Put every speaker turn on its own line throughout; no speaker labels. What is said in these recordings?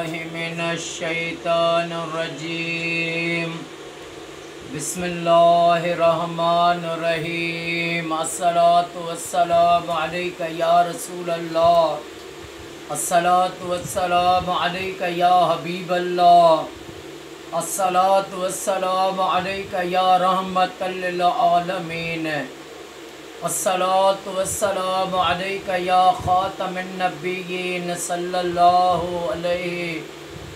बिल्लाहि मिनश्शैतानिर्रजीम बिस्मिल्लाहिर्रहमानिर्रहीम अस्सलातु वस्सलामु अलैका या रसूलल्लाह अस्सलातु वस्सलामु अलैका या हबीबल्लाह अस्सलातु वस्सलामु अलैका या रहमतल लिल आलमीन अस्सलातु वस्सलामु अलैका या खातमन नबिय्यीन सल्लल्लाहु अलैहि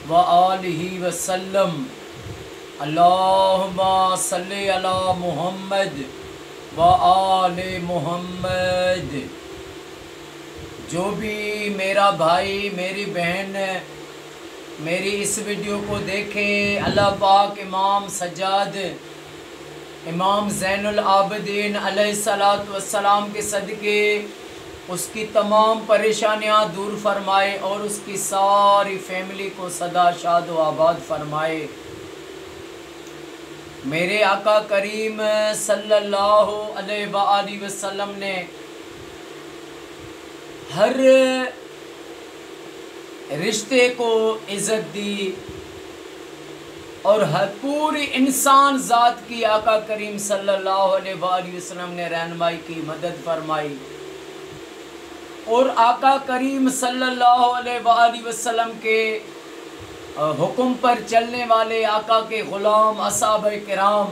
व आलिहि वसल्लम अल्लाहुम्मा सल्लि अला मुहम्मद व आले मुहम्मद। जो भी मेरा भाई मेरी बहन मेरी इस वीडियो को देखे, अल्लाह पाक इमाम सज्जाद इमाम ज़ैनुल आबिदीन अलैहिस्सलातु वस्सलाम के सदक़े उसकी तमाम परेशानियां दूर फरमाए और उसकी सारी फैमिली को सदा शाद व आबाद फरमाए। मेरे आका करीम सल्लल्लाहु अलैहि वसल्लम ने हर रिश्ते को इज़्ज़त दी और हर पूरी इंसान ज़ात की आका करीम सल्लल्लाहु अलैहि वसल्लम ने रहनुमाई की, मदद फरमाई। और आका करीम सल्लल्लाहु अलैहि वसल्लम के हुक्म पर चलने वाले आका के ग़ुलाम असहाबे किराम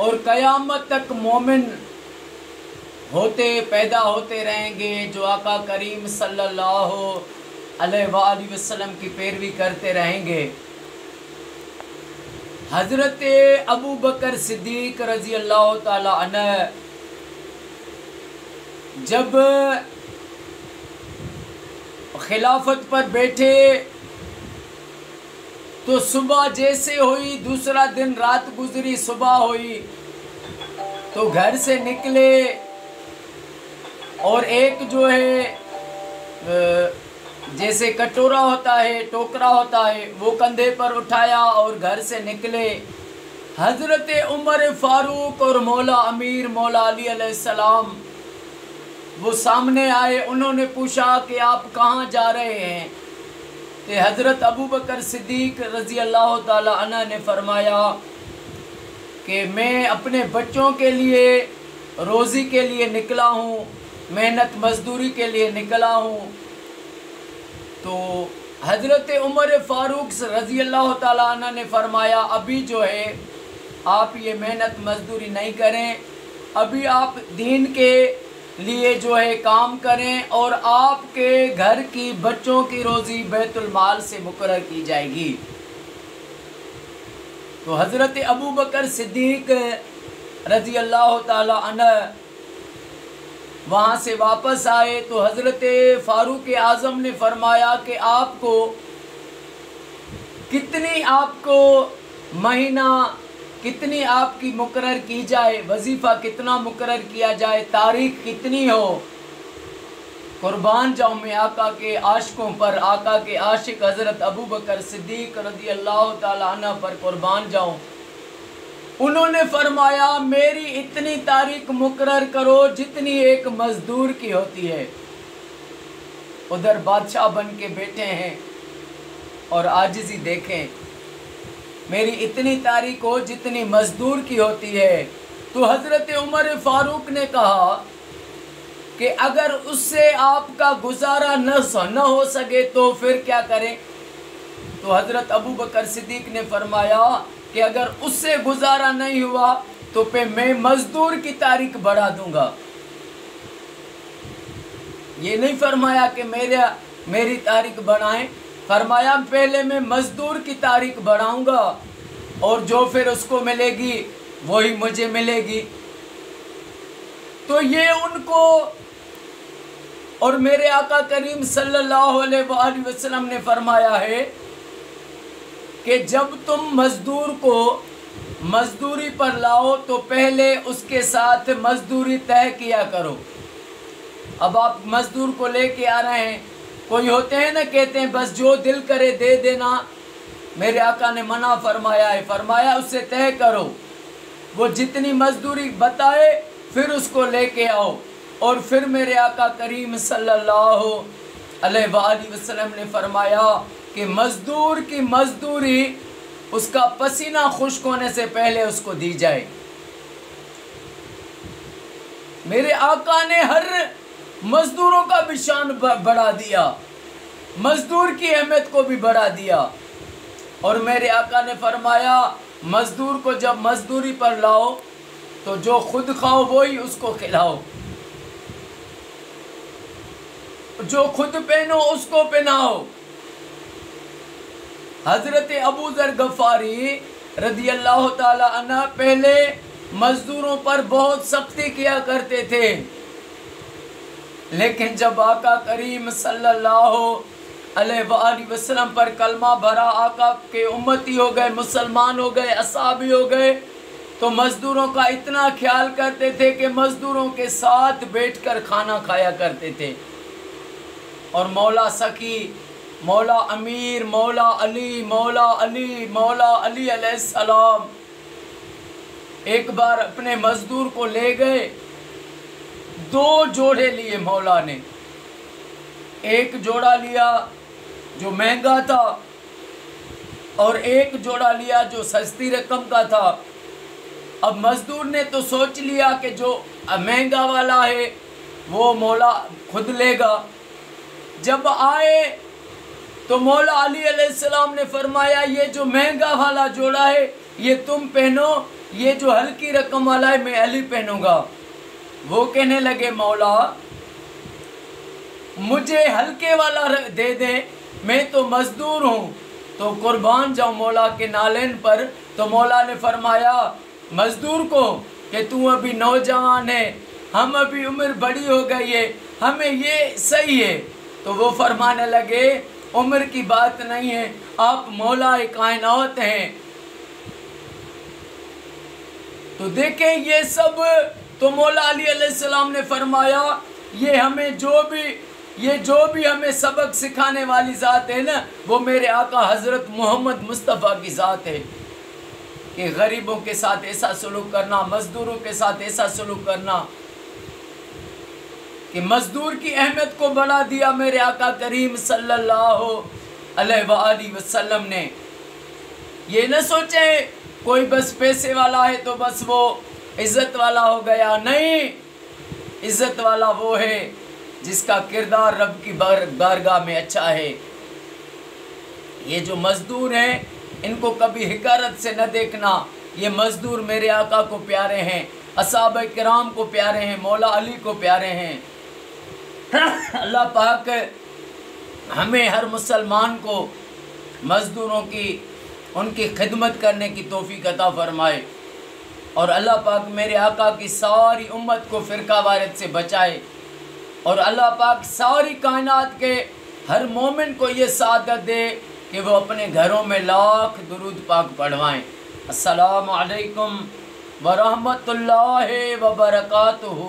और क़यामत तक मोमिन होते पैदा होते रहेंगे जो आका करीम सल्लल्लाहु अलैहि वसल्लम की पैरवी करते रहेंगे। हज़रत अबू बकर सिद्दीक़ रज़ी अल्लाह ताला अन्हु जब खिलाफत पर बैठे तो सुबह जैसे हुई, दूसरा दिन रात गुजरी, सुबह हुई तो घर से निकले और एक जो है जैसे कटोरा होता है, टोकरा होता है, वो कंधे पर उठाया और घर से निकले। हज़रत उमर फ़ारूक और मौला अमीर मौला अली अलैहिस्सलाम वो सामने आए। उन्होंने पूछा कि आप कहाँ जा रहे हैं? तो हज़रत अबू बकर सिद्दीक़ रज़ी अल्लाह ताला अन्हु ने फरमाया कि मैं अपने बच्चों के लिए रोज़ी के लिए निकला हूँ, मेहनत मजदूरी के लिए निकला हूँ। तो हज़रत उमर फ़ारूक रज़ी अल्लाह ताला अन्हु ने फरमाया अभी जो है आप ये मेहनत मजदूरी नहीं करें, अभी आप दीन के लिए जो है काम करें और आपके घर की बच्चों की रोज़ी बैतुल माल से मुकर्रर की जाएगी। तो हज़रत अबू बकर सिद्दीक़ रज़ी अल्लाह ताला अन्हु वहाँ से वापस आए तो हज़रत फ़ारूक आज़म ने फरमाया कि आपको कितनी आपको महीना कितनी आपकी मुकर्रर की जाए, वजीफ़ा कितना मुकर्रर किया जाए, तारीख़ कितनी हो, कुर्बान जाऊँ मैं आका के आशिकों पर, आका के आशिक हज़रत अबू बकर सिद्दीक़ रज़ी अल्लाह ताला अन्हु पर कुर्बान जाऊँ। उन्होंने फरमाया मेरी इतनी तारीख मुकर्रर करो जितनी एक मजदूर की होती है। उधर बादशाह बन के बैठे हैं और आजिज़ी देखें, मेरी इतनी तारीख हो जितनी मजदूर की होती है। तो हज़रत उमर फ़ारूक ने कहा कि अगर उससे आपका गुजारा न हो सके तो फिर क्या करें? तो हज़रत अबू बकर सिद्दीक़ ने फरमाया कि अगर उससे गुजारा नहीं हुआ तो पे मैं मजदूर की तारीख बढ़ा दूंगा। ये नहीं फरमाया कि मेरी तारीख बढ़ाएं, फरमाया पहले मैं मजदूर की तारीख बढ़ाऊंगा और जो फिर उसको मिलेगी वही मुझे मिलेगी। तो ये उनको और मेरे आका करीम सल्लल्लाहु अलैहि वसल्लम ने फरमाया है कि जब तुम मजदूर को मजदूरी पर लाओ तो पहले उसके साथ मजदूरी तय किया करो। अब आप मजदूर को लेके आ रहे हैं, कोई होते हैं ना कहते हैं बस जो दिल करे दे देना, मेरे आका ने मना फरमाया है, फरमाया उससे तय करो, वो जितनी मजदूरी बताए फिर उसको लेके आओ। और फिर मेरे आका करीम सल्लल्लाहु अलैहि वसल्लम ने फरमाया کہ مزدور کی مزدوری اس کا پسینہ خشک ہونے سے پہلے اس کو دی جائے۔ میرے آقا نے ہر مزدوروں کا بھی شان بڑھا دیا، مزدور کی اہمیت کو بھی بڑھا دیا، اور میرے آقا نے فرمایا مزدور کو جب مزدوری پر لاؤ تو جو خود کھاؤ وہی اس کو کھلاؤ، جو خود پہنو اس کو پہناؤ۔ حضرت ابو ذر غفاری رضی اللہ تعالی عنہ پہلے مزدوروں پر بہت سختی کیا کرتے تھے، لیکن جب آقا کریم صلی اللہ علیہ وآلہ وسلم پر کلمہ بھرا، آقا کے امتی ہو گئے، مسلمان ہو گئے، اصحابی ہو گئے، تو مزدوروں کا اتنا خیال کرتے تھے کہ مزدوروں کے ساتھ بیٹھ کر کھانا کھایا کرتے تھے۔ اور مولا سخی، مولا امیر، مولا علی، مولا علی، مولا علی علیہ السلام ایک بار اپنے مزدور کو لے گئے، 2 جوڑے لیے مولا نے، ایک جوڑا لیا جو مہنگا تھا اور ایک جوڑا لیا جو سستی رقم کا تھا۔ اب مزدور نے تو سوچ لیا کہ جو مہنگا والا ہے وہ مولا خود لے گا۔ جب آئے تو مولا علی علیہ السلام نے فرمایا یہ جو مہنگا والا جوڑا ہے یہ تم پہنو، یہ جو ہلکی رقم والا ہے میں علی پہنوں گا۔ وہ کہنے لگے مولا مجھے ہلکے والا دے دیں، میں تو مزدور ہوں، تو قربان جاؤں مولا کے نالین پر۔ تو مولا نے فرمایا مزدور کو کہ تو ابھی نوجوان ہے، ہم ابھی عمر بڑی ہو گئی ہے، ہمیں یہ صحیح ہے۔ تو وہ فرمانے لگے عمر کی بات نہیں ہے، آپ مولا کائنات ہیں۔ تو دیکھیں یہ سب تو مولا علی علیہ السلام نے فرمایا یہ ہمیں جو بھی ہمیں سبق سکھانے والی ذات ہے نا، وہ میرے آقا حضرت محمد مصطفیٰ کی ذات ہے، کہ غریبوں کے ساتھ ایسا سلوک کرنا، مزدوروں کے ساتھ ایسا سلوک کرنا، کہ مزدور کی اہمیت کو بڑھا دیا میرے آقا کریم صلی اللہ علیہ وآلہ وسلم نے۔ یہ نہ سوچے کوئی بس پیسے والا ہے تو بس وہ عزت والا ہو گیا، نہیں، عزت والا وہ ہے جس کا کردار رب کی بارگاہ میں اچھا ہے۔ یہ جو مزدور ہیں ان کو کبھی حقارت سے نہ دیکھنا، یہ مزدور میرے آقا کو پیارے ہیں، اصحابہ کرام کو پیارے ہیں، مولا علی کو پیارے ہیں۔ اللہ پاک ہمیں ہر مسلمان کو مزدوروں کی ان کی خدمت کرنے کی توفیق عطا فرمائے، اور اللہ پاک میرے آقا کی ساری امت کو فرقہ وارث سے بچائے، اور اللہ پاک ساری کائنات کے ہر مومن کو یہ سعادت دے کہ وہ اپنے گھروں میں لاکھ درود پاک پڑھوائیں۔ السلام علیکم ورحمۃ اللہ وبرکاتہ۔